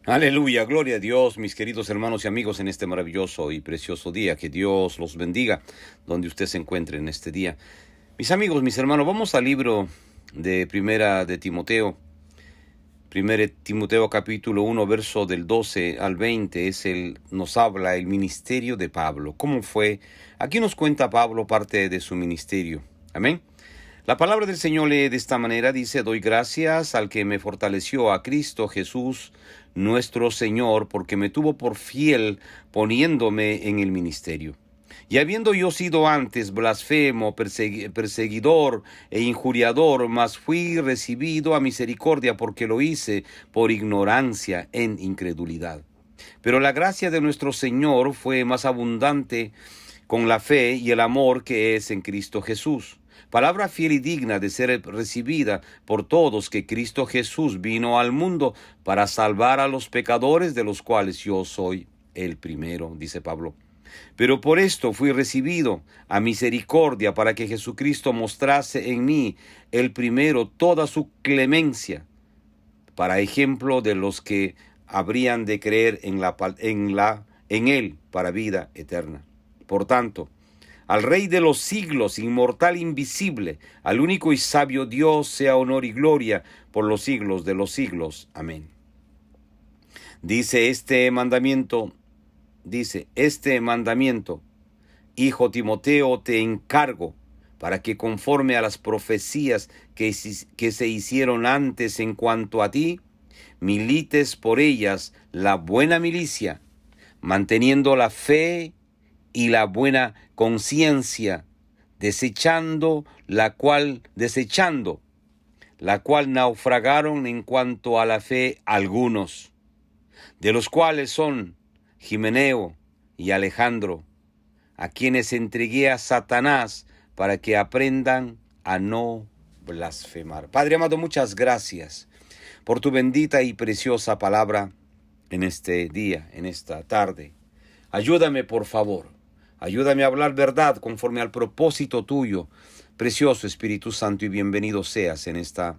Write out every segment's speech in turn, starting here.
Aleluya, gloria a Dios, mis queridos hermanos y amigos, en este maravilloso y precioso día. Que Dios los bendiga donde usted se encuentre en este día. Mis amigos, mis hermanos, vamos al libro de Primera de Timoteo. Primera de Timoteo capítulo 1, verso del 12 al 20, nos habla el ministerio de Pablo. ¿Cómo fue? Aquí nos cuenta Pablo parte de su ministerio. Amén. La palabra del Señor lee de esta manera, dice: doy gracias al que me fortaleció, a Cristo Jesús nuestro Señor, porque me tuvo por fiel poniéndome en el ministerio. Y habiendo yo sido antes blasfemo, perseguidor e injuriador, mas fui recibido a misericordia, porque lo hice por ignorancia en incredulidad. Pero la gracia de nuestro Señor fue más abundante con la fe y el amor que es en Cristo Jesús. Palabra fiel y digna de ser recibida por todos, que Cristo Jesús vino al mundo para salvar a los pecadores, de los cuales yo soy el primero, dice Pablo. Pero por esto fui recibido a misericordia, para que Jesucristo mostrase en mí el primero toda su clemencia, para ejemplo de los que habrían de creer en él para vida eterna. Por tanto, al Rey de los siglos, inmortal, invisible, al único y sabio Dios, sea honor y gloria por los siglos de los siglos. Amén. Dice este mandamiento, hijo Timoteo, te encargo, para que conforme a las profecías que se hicieron antes en cuanto a ti, milites por ellas la buena milicia, manteniendo la fe y la buena conciencia, desechando la cual naufragaron en cuanto a la fe algunos, de los cuales son Himeneo y Alejandro, a quienes entregué a Satanás para que aprendan a no blasfemar. Padre amado, muchas gracias por tu bendita y preciosa palabra en este día, en esta tarde. Ayúdame, por favor. Ayúdame a hablar verdad conforme al propósito tuyo. Precioso Espíritu Santo, y bienvenido seas en esta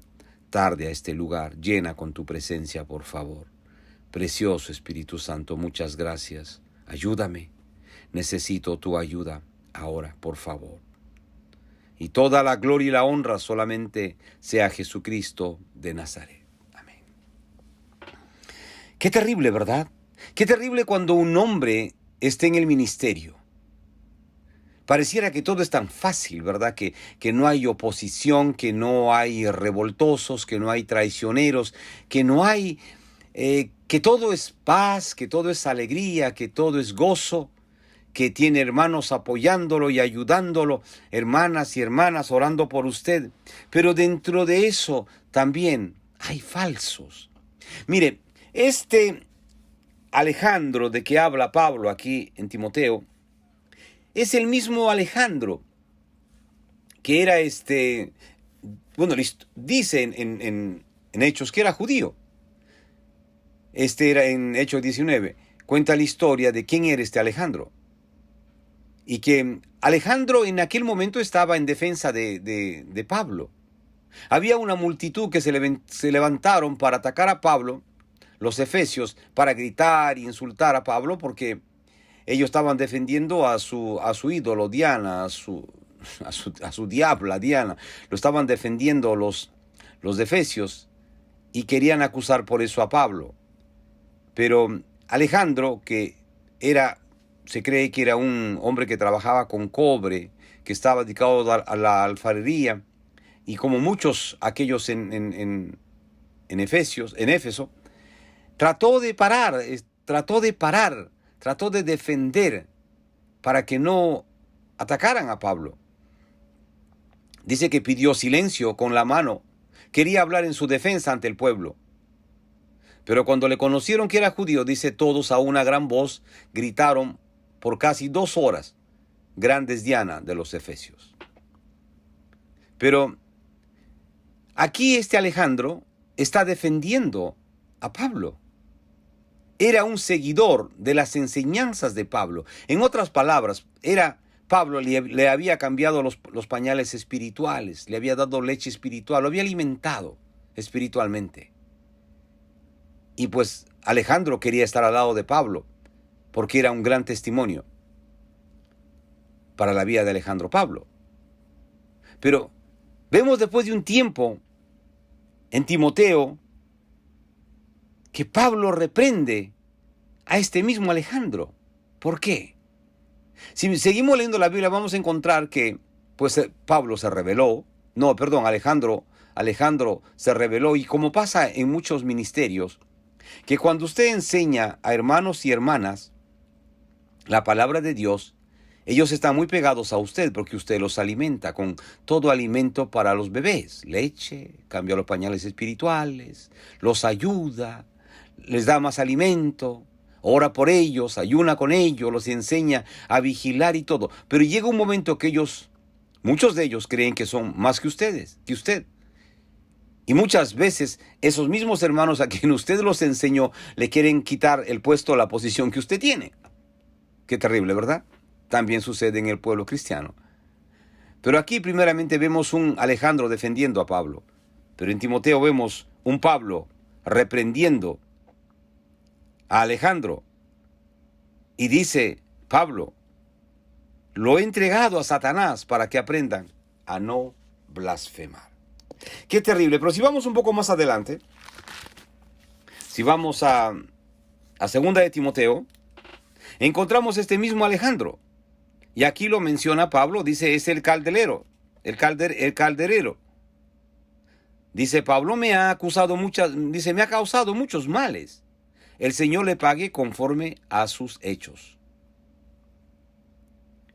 tarde a este lugar. Llena con tu presencia, por favor. Precioso Espíritu Santo, muchas gracias. Ayúdame. Necesito tu ayuda ahora, por favor. Y toda la gloria y la honra solamente sea Jesucristo de Nazaret. Amén. Qué terrible, ¿verdad? Qué terrible cuando un hombre esté en el ministerio. Pareciera que todo es tan fácil, ¿verdad? Que no hay oposición, que no hay revoltosos, que no hay traicioneros, que no hay... que todo es paz, que todo es alegría, que todo es gozo, que tiene hermanos apoyándolo y ayudándolo, hermanas y hermanas orando por usted. Pero dentro de eso también hay falsos. Mire, este Alejandro de que habla Pablo aquí en Timoteo, es el mismo Alejandro que era dice en Hechos que era judío. Era en Hechos 19, cuenta la historia de quién era este Alejandro. Y que Alejandro en aquel momento estaba en defensa de Pablo. Había una multitud que se levantaron para atacar a Pablo, los efesios, para gritar y insultar a Pablo, porque ellos estaban defendiendo a su ídolo Diana, a su diabla Diana. Lo estaban defendiendo los efesios y querían acusar por eso a Pablo. Pero Alejandro, que se cree que era un hombre que trabajaba con cobre, que estaba dedicado a la alfarería, y como muchos aquellos en Éfeso, trató de defender para que no atacaran a Pablo. Dice que pidió silencio con la mano, quería hablar en su defensa ante el pueblo. Pero cuando le conocieron que era judío, dice, todos a una gran voz gritaron por casi 2 horas, grandes Diana de los efesios. Pero aquí este Alejandro está defendiendo a Pablo. Era un seguidor de las enseñanzas de Pablo. En otras palabras, Pablo le había cambiado los pañales espirituales, le había dado leche espiritual, lo había alimentado espiritualmente. Y pues Alejandro quería estar al lado de Pablo, porque era un gran testimonio para la vida de Alejandro Pablo. Pero vemos después de un tiempo en Timoteo que Pablo reprende a este mismo Alejandro. ¿Por qué? Si seguimos leyendo la Biblia vamos a encontrar que Pablo se rebeló, Alejandro se rebeló, y como pasa en muchos ministerios, que cuando usted enseña a hermanos y hermanas la palabra de Dios, ellos están muy pegados a usted porque usted los alimenta con todo alimento para los bebés, leche, cambia los pañales espirituales, los ayuda, les da más alimento, ora por ellos, ayuna con ellos, los enseña a vigilar y todo. Pero llega un momento que muchos de ellos creen que son más que usted. Y muchas veces esos mismos hermanos a quien usted los enseñó le quieren quitar el puesto, la posición que usted tiene. Qué terrible, ¿verdad? También sucede en el pueblo cristiano. Pero aquí primeramente vemos un Alejandro defendiendo a Pablo. Pero en Timoteo vemos un Pablo reprendiendo a Alejandro. Y dice Pablo, lo he entregado a Satanás para que aprendan a no blasfemar. Qué terrible. Pero si vamos un poco más adelante, si vamos a segunda de Timoteo, encontramos este mismo Alejandro. Y aquí lo menciona Pablo, dice, es el calderero. Dice, Pablo me ha causado muchos males. El Señor le pague conforme a sus hechos.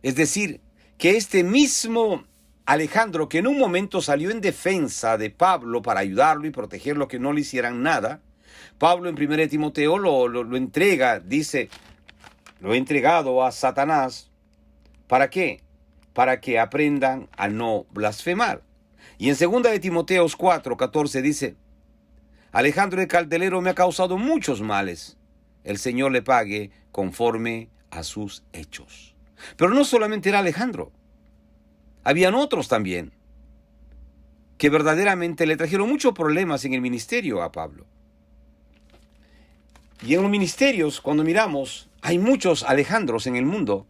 Es decir, que este mismo Alejandro, que en un momento salió en defensa de Pablo para ayudarlo y protegerlo, que no le hicieran nada, Pablo en 1 Timoteo lo entrega, dice, lo he entregado a Satanás. ¿Para qué? Para que aprendan a no blasfemar. Y en 2 de Timoteo 4:14 dice, Alejandro el calderero me ha causado muchos males. El Señor le pague conforme a sus hechos. Pero no solamente era Alejandro. Habían otros también que verdaderamente le trajeron muchos problemas en el ministerio a Pablo. Y en los ministerios, cuando miramos, hay muchos Alejandros en el mundo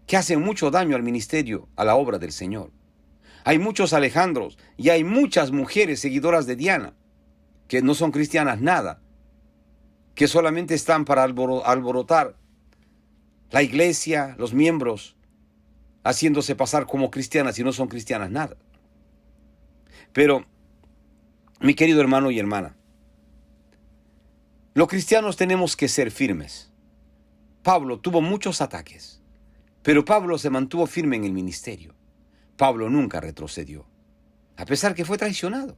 que hacen mucho daño al ministerio, a la obra del Señor. Hay muchos Alejandros y hay muchas mujeres seguidoras de Diana que no son cristianas nada, que solamente están para alborotar la iglesia, los miembros, haciéndose pasar como cristianas y no son cristianas nada. Pero, mi querido hermano y hermana, los cristianos tenemos que ser firmes. Pablo tuvo muchos ataques, pero Pablo se mantuvo firme en el ministerio. Pablo nunca retrocedió, a pesar que fue traicionado.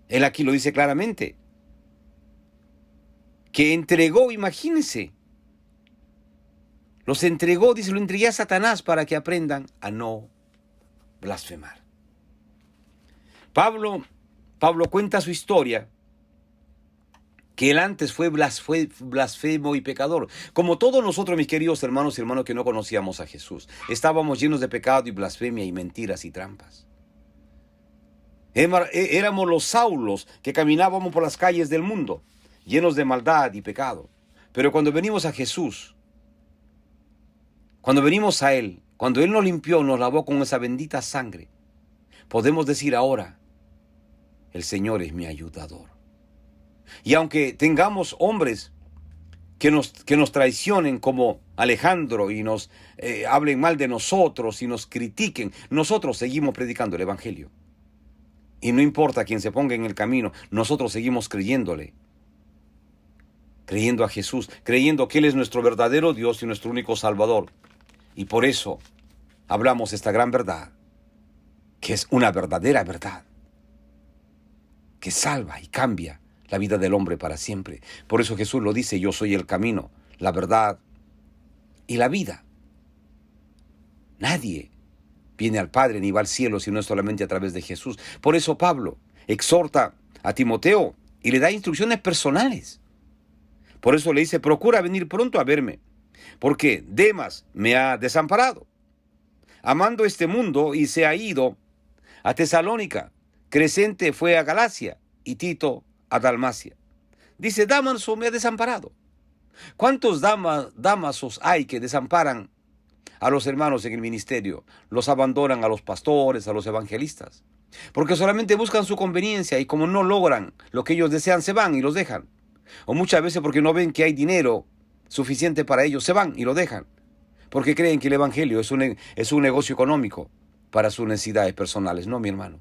Él aquí lo dice claramente, que entregó, imagínense, los entregó, dice, lo entregué a Satanás para que aprendan a no blasfemar. Pablo cuenta su historia, que él antes fue blasfemo y pecador. Como todos nosotros, mis queridos hermanos y hermanas que no conocíamos a Jesús, estábamos llenos de pecado y blasfemia y mentiras y trampas. Éramos los Saulos que caminábamos por las calles del mundo, llenos de maldad y pecado. Pero cuando venimos a Jesús, cuando venimos a Él, cuando Él nos limpió, nos lavó con esa bendita sangre, podemos decir ahora, el Señor es mi ayudador. Y aunque tengamos hombres que nos traicionen como Alejandro y nos hablen mal de nosotros y nos critiquen, nosotros seguimos predicando el Evangelio. Y no importa quién se ponga en el camino, nosotros seguimos creyéndole. Creyendo a Jesús, creyendo que Él es nuestro verdadero Dios y nuestro único Salvador. Y por eso hablamos esta gran verdad, que es una verdadera verdad, que salva y cambia la vida del hombre para siempre. Por eso Jesús lo dice, yo soy el camino, la verdad y la vida. Nadie viene al Padre ni va al cielo si no es solamente a través de Jesús. Por eso Pablo exhorta a Timoteo y le da instrucciones personales. Por eso le dice, procura venir pronto a verme, porque Demas me ha desamparado, amando este mundo, y se ha ido a Tesalónica. Crescente fue a Galacia y Tito a Dalmacia. Dice, Dámaso me ha desamparado. ¿Cuántos Dámasos hay que desamparan a los hermanos en el ministerio? Los abandonan a los pastores, a los evangelistas. Porque solamente buscan su conveniencia y como no logran lo que ellos desean, se van y los dejan. O muchas veces porque no ven que hay dinero suficiente para ellos, se van y lo dejan. Porque creen que el evangelio es un negocio económico para sus necesidades personales. No, mi hermano.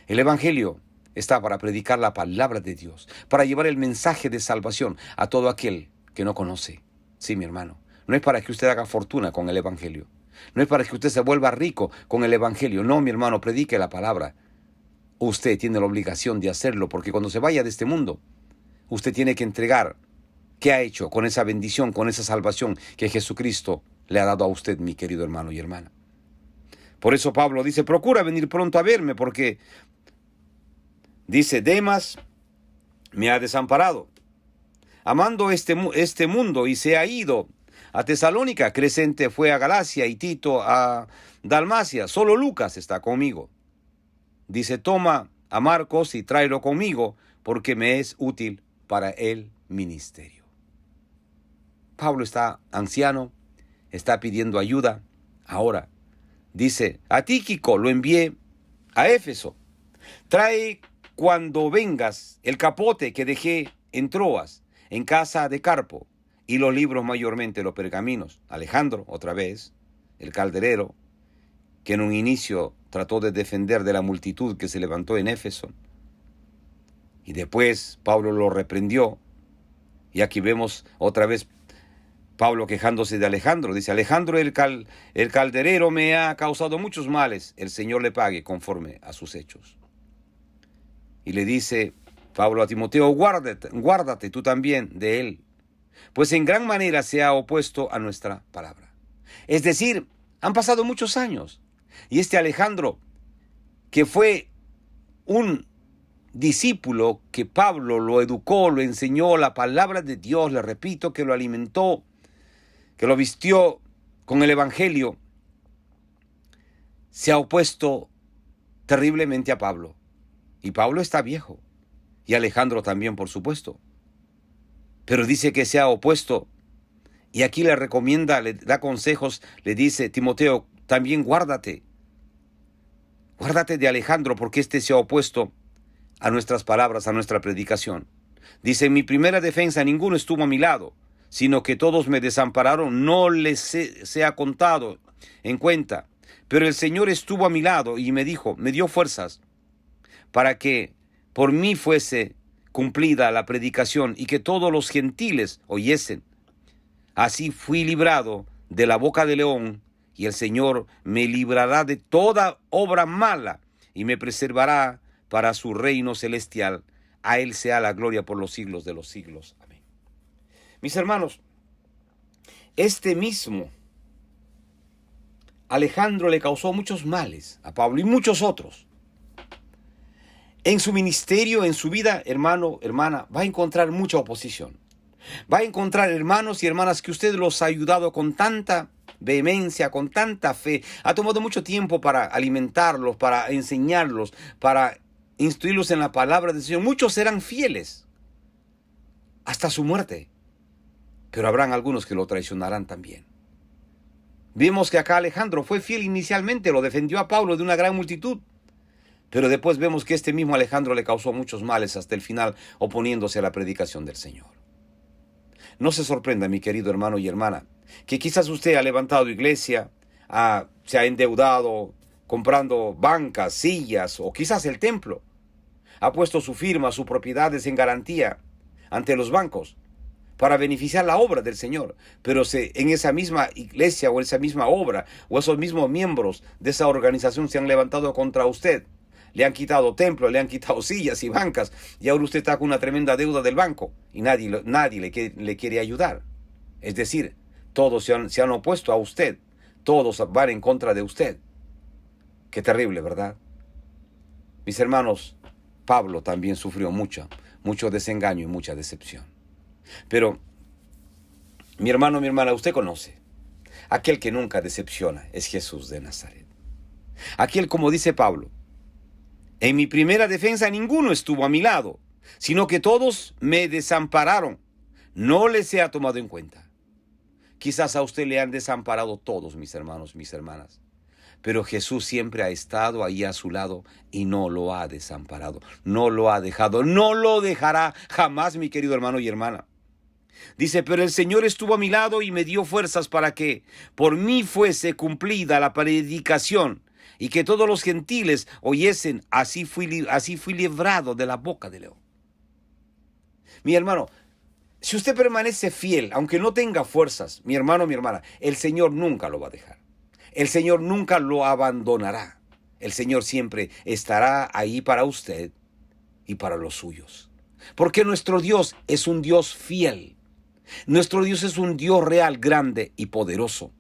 El evangelio está para predicar la palabra de Dios, para llevar el mensaje de salvación a todo aquel que no conoce. Sí, mi hermano. No es para que usted haga fortuna con el evangelio. No es para que usted se vuelva rico con el evangelio. No, mi hermano, predique la palabra. Usted tiene la obligación de hacerlo, porque cuando se vaya de este mundo, usted tiene que entregar qué ha hecho con esa bendición, con esa salvación que Jesucristo le ha dado a usted, mi querido hermano y hermana. Por eso Pablo dice, procura venir pronto a verme, porque dice, Demas me ha desamparado, amando este mundo, y se ha ido a Tesalónica. Crescente fue a Galacia y Tito a Dalmacia. Solo Lucas está conmigo. Dice, toma a Marcos y tráelo conmigo, porque me es útil para el ministerio. Pablo está anciano, está pidiendo ayuda. Ahora, dice, a Tíquico lo envié a Éfeso. Trae cuando vengas el capote que dejé en Troas, en casa de Carpo, y los libros, mayormente los pergaminos. Alejandro, otra vez, el calderero, que en un inicio trató de defender de la multitud que se levantó en Éfeso. Y después Pablo lo reprendió. Y aquí vemos otra vez Pablo quejándose de Alejandro. Dice, Alejandro el calderero me ha causado muchos males. El Señor le pague conforme a sus hechos. Y le dice Pablo a Timoteo, guárdate tú también de él, pues en gran manera se ha opuesto a nuestra palabra. Es decir, han pasado muchos años. Y este Alejandro, que fue un discípulo que Pablo lo educó, lo enseñó la palabra de Dios, le repito, que lo alimentó, que lo vistió con el evangelio, se ha opuesto terriblemente a Pablo. Y Pablo está viejo. Y Alejandro también, por supuesto. Pero dice que se ha opuesto. Y aquí le recomienda, le da consejos, le dice, Timoteo, también guárdate. Guárdate de Alejandro, porque este se ha opuesto a nuestras palabras, a nuestra predicación. Dice, en mi primera defensa ninguno estuvo a mi lado, sino que todos me desampararon, no les se ha contado en cuenta. Pero el Señor estuvo a mi lado y me dijo, me dio fuerzas para que por mí fuese cumplida la predicación y que todos los gentiles oyesen. Así fui librado de la boca del león, y el Señor me librará de toda obra mala y me preservará para su reino celestial. A Él sea la gloria por los siglos de los siglos. Amén. Mis hermanos, este mismo Alejandro le causó muchos males a Pablo y muchos otros. En su ministerio, en su vida, hermano, hermana, va a encontrar mucha oposición. Va a encontrar hermanos y hermanas que usted los ha ayudado con tanta vehemencia, con tanta fe. Ha tomado mucho tiempo para alimentarlos, para enseñarlos, para instruirlos en la palabra del Señor. Muchos serán fieles hasta su muerte, pero habrán algunos que lo traicionarán también. Vimos que acá Alejandro fue fiel inicialmente, lo defendió a Pablo de una gran multitud. Pero después vemos que este mismo Alejandro le causó muchos males hasta el final, oponiéndose a la predicación del Señor. No se sorprenda, mi querido hermano y hermana, que quizás usted ha levantado iglesia, se ha endeudado comprando bancas, sillas o quizás el templo. Ha puesto su firma, sus propiedades en garantía ante los bancos para beneficiar la obra del Señor. Pero en esa misma iglesia o esa misma obra o esos mismos miembros de esa organización se han levantado contra usted. Le han quitado templos, le han quitado sillas y bancas, y ahora usted está con una tremenda deuda del banco y nadie le quiere ayudar. Es decir, todos se han opuesto a usted, todos van en contra de usted. Qué terrible, ¿verdad? Mis hermanos, Pablo también sufrió mucho desengaño y mucha decepción. Pero, mi hermano, mi hermana, usted conoce, aquel que nunca decepciona es Jesús de Nazaret. Aquel, como dice Pablo, en mi primera defensa ninguno estuvo a mi lado, sino que todos me desampararon. No les he tomado en cuenta. Quizás a usted le han desamparado todos, mis hermanos, mis hermanas. Pero Jesús siempre ha estado ahí a su lado y no lo ha desamparado, no lo ha dejado, no lo dejará jamás, mi querido hermano y hermana. Dice, pero el Señor estuvo a mi lado y me dio fuerzas para que por mí fuese cumplida la predicación y que todos los gentiles oyesen, así fui librado de la boca del león. Mi hermano, si usted permanece fiel, aunque no tenga fuerzas, mi hermano, mi hermana, el Señor nunca lo va a dejar. El Señor nunca lo abandonará. El Señor siempre estará ahí para usted y para los suyos. Porque nuestro Dios es un Dios fiel. Nuestro Dios es un Dios real, grande y poderoso.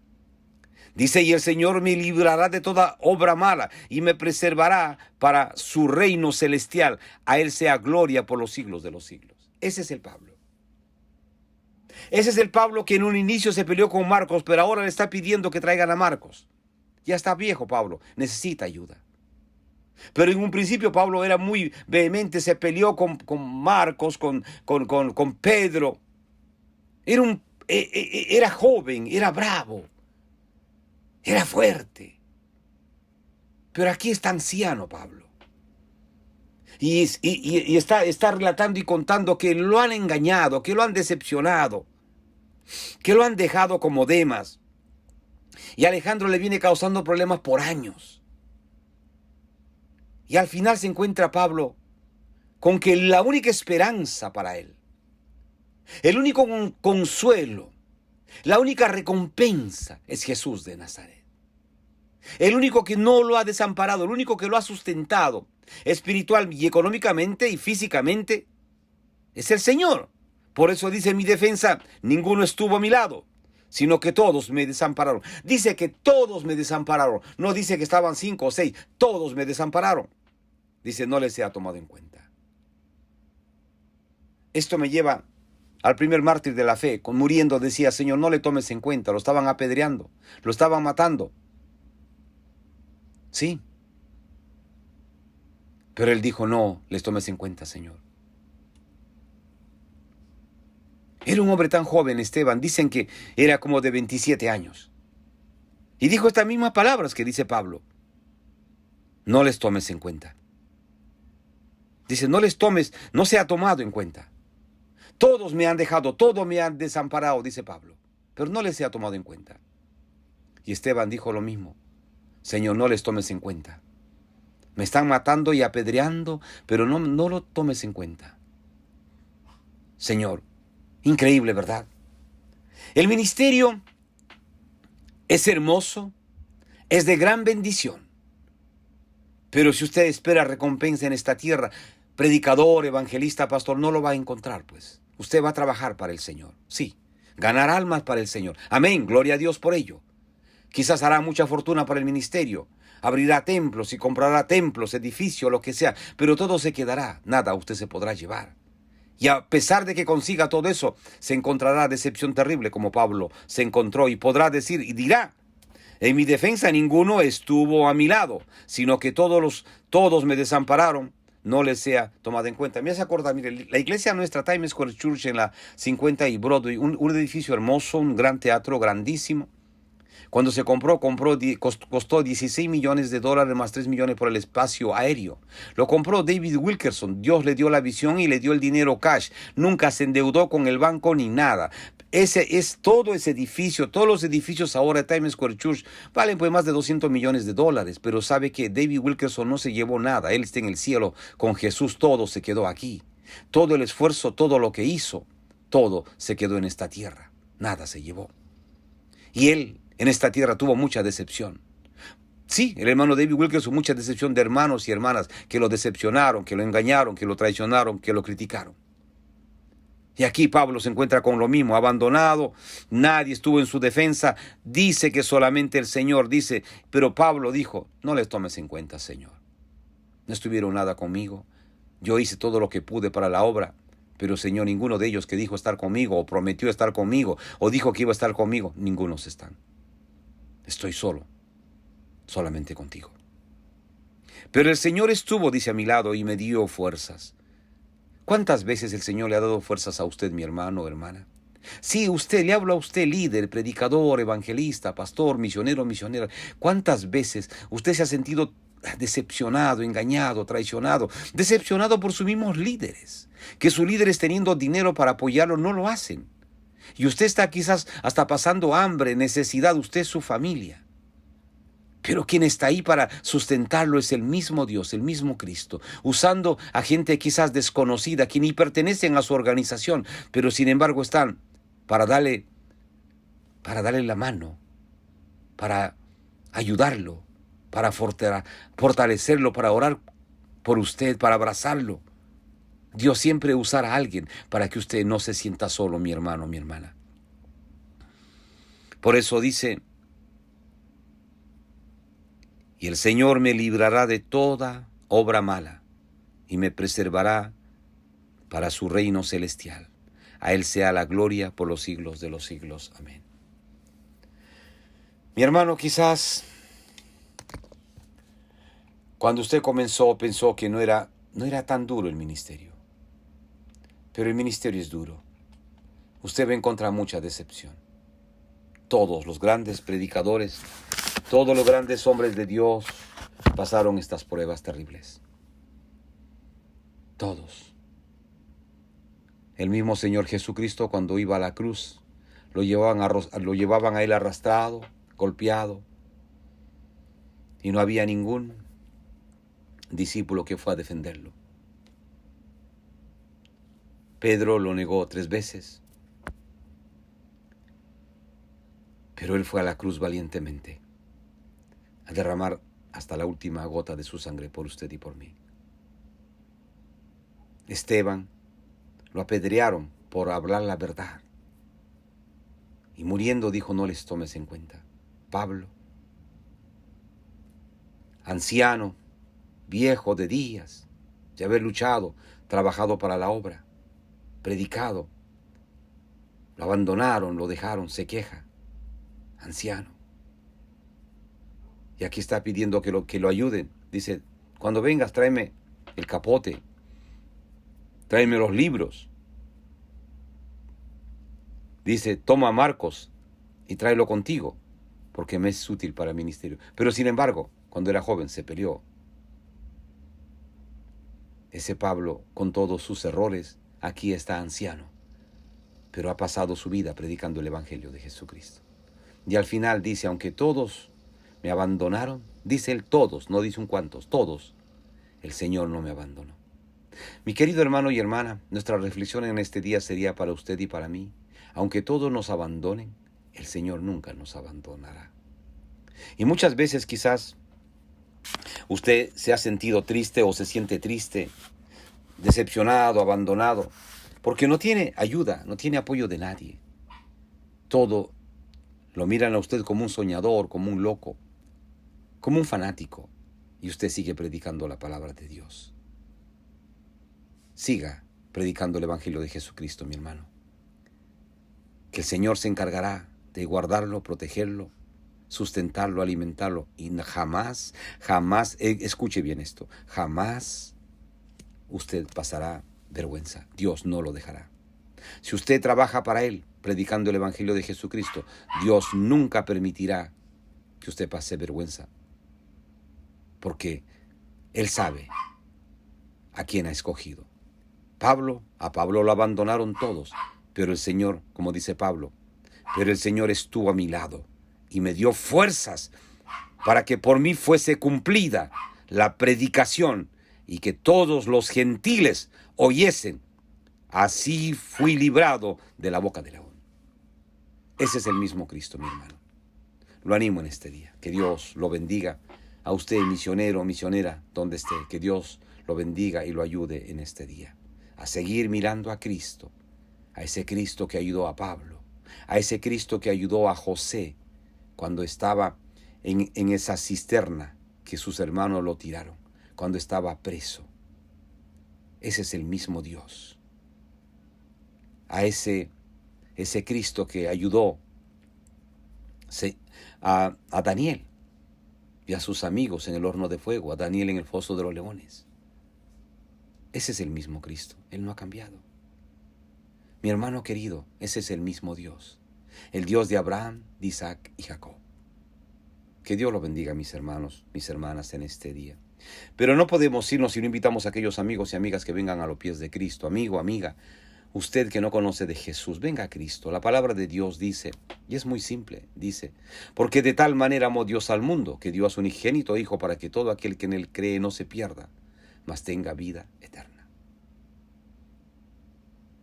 Dice, y el Señor me librará de toda obra mala y me preservará para su reino celestial. A Él sea gloria por los siglos de los siglos. Ese es el Pablo. Ese es el Pablo que en un inicio se peleó con Marcos, pero ahora le está pidiendo que traigan a Marcos. Ya está viejo Pablo, necesita ayuda. Pero en un principio Pablo era muy vehemente, se peleó con Marcos, con Pedro. Era joven, era bravo, era fuerte. Pero aquí está anciano Pablo. Y está relatando y contando que lo han engañado, que lo han decepcionado, que lo han dejado como Demas. Y Alejandro le viene causando problemas por años. Y al final se encuentra Pablo con que la única esperanza para él, el único consuelo, la única recompensa es Jesús de Nazaret. El único que no lo ha desamparado, el único que lo ha sustentado espiritual y económicamente y físicamente es el Señor. Por eso dice en mi defensa, ninguno estuvo a mi lado, sino que todos me desampararon. Dice que todos me desampararon. No dice que estaban 5 o 6. Todos me desampararon. Dice, no les he tomado en cuenta. Esto me lleva al primer mártir de la fe. Muriendo decía, Señor, no le tomes en cuenta. Lo estaban apedreando. Lo estaban matando. Sí. Pero él dijo, no les tomes en cuenta, Señor. Era un hombre tan joven, Esteban. Dicen que era como de 27 años. Y dijo estas mismas palabras que dice Pablo. No les tomes en cuenta. Dice, no les tomes, no se ha tomado en cuenta. Todos me han dejado, todos me han desamparado, dice Pablo. Pero no les ha tomado en cuenta. Y Esteban dijo lo mismo. Señor, no les tomes en cuenta. Me están matando y apedreando, pero no lo tomes en cuenta. Señor, increíble, ¿verdad? El ministerio es hermoso, es de gran bendición. Pero si usted espera recompensa en esta tierra, predicador, evangelista, pastor, no lo va a encontrar, pues. Usted va a trabajar para el Señor. Sí, ganar almas para el Señor. Amén, gloria a Dios por ello. Quizás hará mucha fortuna para el ministerio. Abrirá templos y comprará templos, edificios, lo que sea. Pero todo se quedará. Nada usted se podrá llevar. Y a pesar de que consiga todo eso, se encontrará decepción terrible como Pablo se encontró. Y podrá decir y dirá, en mi defensa ninguno estuvo a mi lado, sino que todos me desampararon. No les sea tomado en cuenta. Me hace acordar, mire, la iglesia nuestra, Times Square Church en la 50 y Broadway, un edificio hermoso, un gran teatro grandísimo. Cuando se costó $16 millones más 3 millones por el espacio aéreo. Lo compró David Wilkerson. Dios le dio la visión y le dio el dinero cash. Nunca se endeudó con el banco ni nada. Todo ese edificio, todos los edificios ahora de Times Square Church valen pues más de $200 millones. Pero sabe que David Wilkerson no se llevó nada. Él está en el cielo con Jesús. Todo se quedó aquí. Todo el esfuerzo, todo lo que hizo, todo se quedó en esta tierra. Nada se llevó. Y él en esta tierra tuvo mucha decepción. Sí, el hermano David Wilkerson, mucha decepción de hermanos y hermanas que lo decepcionaron, que lo engañaron, que lo traicionaron, que lo criticaron. Y aquí Pablo se encuentra con lo mismo, abandonado, nadie estuvo en su defensa, dice que solamente el Señor dice, pero Pablo dijo, no les tomes en cuenta, Señor. No estuvieron nada conmigo, yo hice todo lo que pude para la obra, pero Señor, ninguno de ellos que dijo estar conmigo, o prometió estar conmigo, o dijo que iba a estar conmigo, ningunos están. Estoy solo, solamente contigo. Pero el Señor estuvo, dice, a mi lado y me dio fuerzas. ¿Cuántas veces el Señor le ha dado fuerzas a usted, mi hermano o hermana? Sí, usted, le hablo a usted, líder, predicador, evangelista, pastor, misionero, misionera. ¿Cuántas veces usted se ha sentido decepcionado, engañado, traicionado, decepcionado por sus mismos líderes? Que sus líderes, teniendo dinero para apoyarlo, no lo hacen. Y usted está quizás hasta pasando hambre, necesidad, usted, su familia. Pero quien está ahí para sustentarlo es el mismo Dios, el mismo Cristo, usando a gente quizás desconocida, que ni pertenecen a su organización, pero sin embargo están para darle la mano, para ayudarlo, para fortalecerlo, para orar por usted, para abrazarlo. Dios siempre usará a alguien para que usted no se sienta solo, mi hermano, mi hermana. Por eso dice: y el Señor me librará de toda obra mala y me preservará para su reino celestial. A Él sea la gloria por los siglos de los siglos. Amén. Mi hermano, quizás cuando usted comenzó pensó que no era tan duro el ministerio. Pero el ministerio es duro. Usted va a encontrar mucha decepción. Todos los grandes predicadores, todos los grandes hombres de Dios pasaron estas pruebas terribles. Todos. El mismo Señor Jesucristo, cuando iba a la cruz, lo llevaban a Él arrastrado, golpeado, y no había ningún discípulo que fue a defenderlo. Pedro lo negó 3 veces, pero Él fue a la cruz valientemente a derramar hasta la última gota de su sangre por usted y por mí. Esteban lo apedrearon por hablar la verdad, y muriendo dijo: no les tomes en cuenta. Pablo, anciano, viejo de días, de haber luchado, trabajado para la obra, predicado, lo abandonaron, lo dejaron, se queja, anciano. Y aquí está pidiendo que lo ayuden. Dice: cuando vengas, tráeme el capote, tráeme los libros. Dice: toma a Marcos y tráelo contigo, porque me es útil para el ministerio. Pero sin embargo, cuando era joven se peleó. Ese Pablo, con todos sus errores, aquí está anciano, pero ha pasado su vida predicando el Evangelio de Jesucristo. Y al final dice: aunque todos me abandonaron, dice él todos, no dice un cuantos, todos, el Señor no me abandonó. Mi querido hermano y hermana, nuestra reflexión en este día sería para usted y para mí: aunque todos nos abandonen, el Señor nunca nos abandonará. Y muchas veces quizás usted se ha sentido triste o se siente triste, decepcionado, abandonado, porque no tiene ayuda, no tiene apoyo de nadie. Todo lo miran a usted como un soñador, como un loco, como un fanático, y usted sigue predicando la palabra de Dios. Siga predicando el Evangelio de Jesucristo, mi hermano. Que el Señor se encargará de guardarlo, protegerlo, sustentarlo, alimentarlo, y jamás, escuche bien esto, jamás usted pasará vergüenza. Dios no lo dejará. Si usted trabaja para Él, predicando el Evangelio de Jesucristo, Dios nunca permitirá que usted pase vergüenza, porque Él sabe a quién ha escogido. A Pablo lo abandonaron todos, pero el Señor, como dice Pablo, pero el Señor estuvo a mi lado y me dio fuerzas para que por mí fuese cumplida la predicación y que todos los gentiles oyesen. Así fui librado de la boca del león. Ese es el mismo Cristo, mi hermano. Lo animo en este día. Que Dios lo bendiga a usted, misionero o misionera, donde esté. Que Dios lo bendiga y lo ayude en este día a seguir mirando a Cristo, a ese Cristo que ayudó a Pablo, a ese Cristo que ayudó a José cuando estaba en esa cisterna que sus hermanos lo tiraron, cuando estaba preso. Ese es el mismo Dios. A ese Cristo que ayudó a Daniel y a sus amigos en el horno de fuego, a Daniel en el foso de los leones. Ese es el mismo Cristo. Él no ha cambiado. Mi hermano querido, ese es el mismo Dios. El Dios de Abraham, de Isaac y Jacob. Que Dios lo bendiga, mis hermanos, mis hermanas, en este día. Pero no podemos irnos si no invitamos a aquellos amigos y amigas que vengan a los pies de Cristo. Amigo, amiga, usted que no conoce de Jesús, venga a Cristo. La palabra de Dios dice, y es muy simple, dice, porque de tal manera amó Dios al mundo, que dio a su unigénito Hijo para que todo aquel que en él cree no se pierda, mas tenga vida eterna.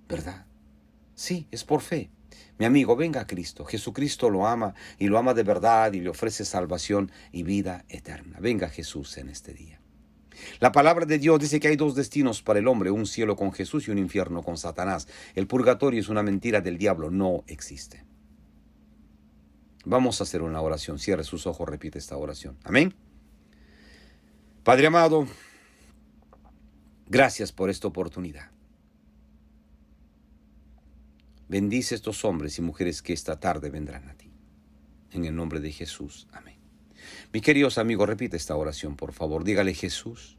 ¿Verdad? Sí, es por fe. Mi amigo, venga a Cristo. Jesucristo lo ama y lo ama de verdad y le ofrece salvación y vida eterna. Venga Jesús en este día. La palabra de Dios dice que hay dos destinos para el hombre, un cielo con Jesús y un infierno con Satanás. El purgatorio es una mentira del diablo, no existe. Vamos a hacer una oración. Cierre sus ojos, repite esta oración. Amén. Padre amado, gracias por esta oportunidad. Bendice a estos hombres y mujeres que esta tarde vendrán a ti. En el nombre de Jesús. Amén. Mis queridos amigos, repite esta oración, por favor. Dígale, Jesús.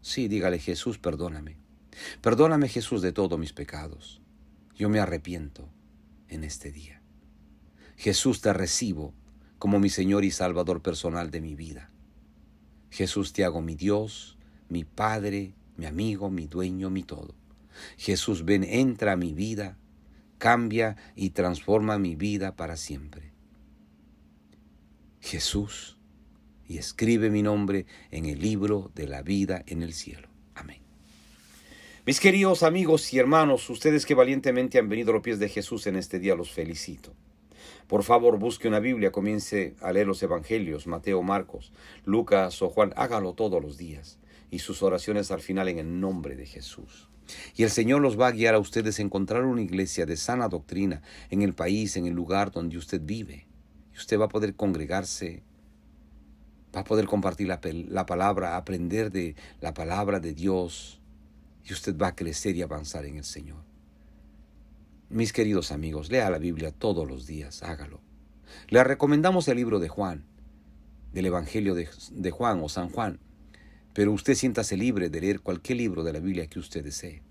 Sí, dígale, Jesús, perdóname. Perdóname, Jesús, de todos mis pecados. Yo me arrepiento en este día. Jesús, te recibo como mi Señor y Salvador personal de mi vida. Jesús, te hago mi Dios, mi Padre, mi amigo, mi dueño, mi todo. Jesús, ven, entra a mi vida, cambia y transforma mi vida para siempre. Jesús, y escribe mi nombre en el libro de la vida en el cielo. Amén. Mis queridos amigos y hermanos, ustedes que valientemente han venido a los pies de Jesús en este día, los felicito. Por favor, busque una Biblia, comience a leer los Evangelios, Mateo, Marcos, Lucas o Juan. Hágalo todos los días y sus oraciones al final en el nombre de Jesús. Y el Señor los va a guiar a ustedes a encontrar una iglesia de sana doctrina en el país, en el lugar donde usted vive. Y usted va a poder congregarse, va a poder compartir la palabra, aprender de la palabra de Dios. Y usted va a crecer y avanzar en el Señor. Mis queridos amigos, lea la Biblia todos los días, hágalo. Le recomendamos el libro de Juan, del Evangelio de Juan o San Juan. Pero usted siéntase libre de leer cualquier libro de la Biblia que usted desee.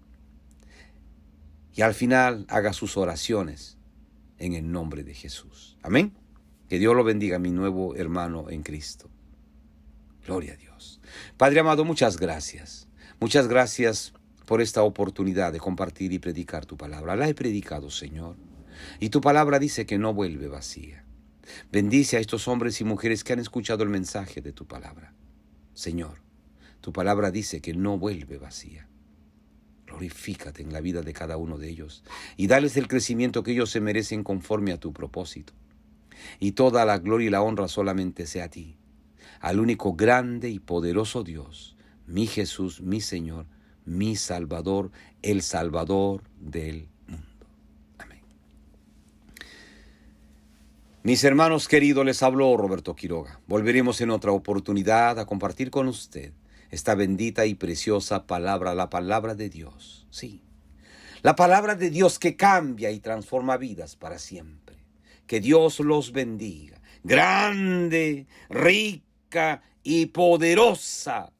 Y al final haga sus oraciones en el nombre de Jesús. Amén. Que Dios lo bendiga, mi nuevo hermano en Cristo. Gloria a Dios. Padre amado, muchas gracias. Muchas gracias por esta oportunidad de compartir y predicar tu palabra. La he predicado, Señor. Y tu palabra dice que no vuelve vacía. Bendice a estos hombres y mujeres que han escuchado el mensaje de tu palabra. Señor, tu palabra dice que no vuelve vacía. Glorifícate en la vida de cada uno de ellos y dales el crecimiento que ellos se merecen conforme a tu propósito. Y toda la gloria y la honra solamente sea a ti, al único grande y poderoso Dios, mi Jesús, mi Señor, mi Salvador, el Salvador del mundo. Amén. Mis hermanos queridos, les habló Roberto Quiroga. Volveremos en otra oportunidad a compartir con usted esta bendita y preciosa palabra, la palabra de Dios. Sí, la palabra de Dios que cambia y transforma vidas para siempre. Que Dios los bendiga. Grande, rica y poderosamente.